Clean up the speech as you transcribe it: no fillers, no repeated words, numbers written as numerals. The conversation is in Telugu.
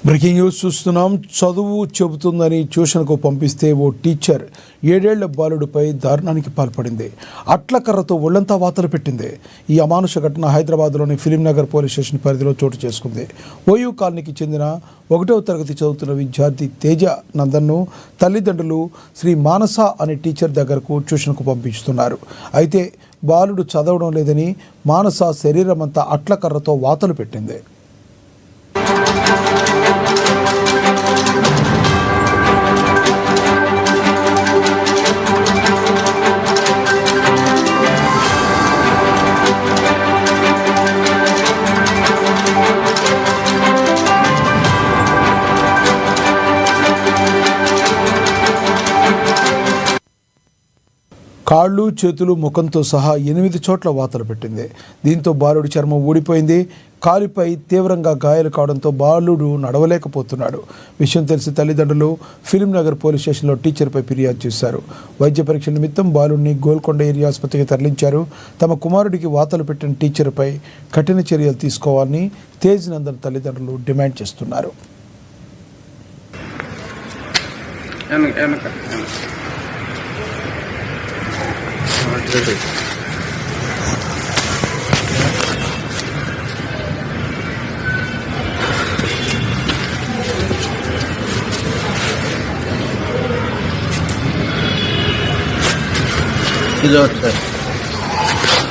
బ్రేకింగ్ న్యూస్ చూస్తున్నాం. చదువు చెబుతుందని ట్యూషన్కు పంపిస్తే ఓ టీచర్ 7 ఏళ్ల బాలుడిపై దారుణానికి పాల్పడింది. అట్లకర్రతో ఒళ్లంతా వాతలు పెట్టింది. ఈ అమానుష ఘటన హైదరాబాద్లోని ఫిలింనగర్ పోలీస్ స్టేషన్ పరిధిలో చోటు చేసుకుంది. ఓయూ కాలనీకి చెందిన 1వ తరగతి చదువుతున్న విద్యార్థి తేజ నందన్ను తల్లిదండ్రులు శ్రీ మానస అనే టీచర్ దగ్గరకు ట్యూషన్కు పంపిస్తున్నారు. అయితే బాలుడు చదవడం లేదని మానస శరీరమంతా అట్లకర్రతో వాతలు పెట్టింది. కాళ్ళు, చేతులు, ముఖంతో సహా 8 చోట్ల వాతలు పెట్టింది. దీంతో బాలుడి చర్మం ఊడిపోయింది. కాలిపై తీవ్రంగా గాయాలు కావడంతో బాలుడు నడవలేకపోతున్నాడు. విషయం తెలిసి తల్లిదండ్రులు ఫిలింనగర్ పోలీస్ స్టేషన్లో టీచర్పై ఫిర్యాదు చేశారు. వైద్య పరీక్ష నిమిత్తం బాలుడిని గోల్కొండ ఏరియా ఆసుపత్రికి తరలించారు. తమ కుమారుడికి వాతలు పెట్టిన టీచర్పై కఠిన చర్యలు తీసుకోవాలని తేజ్ నందన్ తల్లిదండ్రులు డిమాండ్ చేస్తున్నారు. ఇది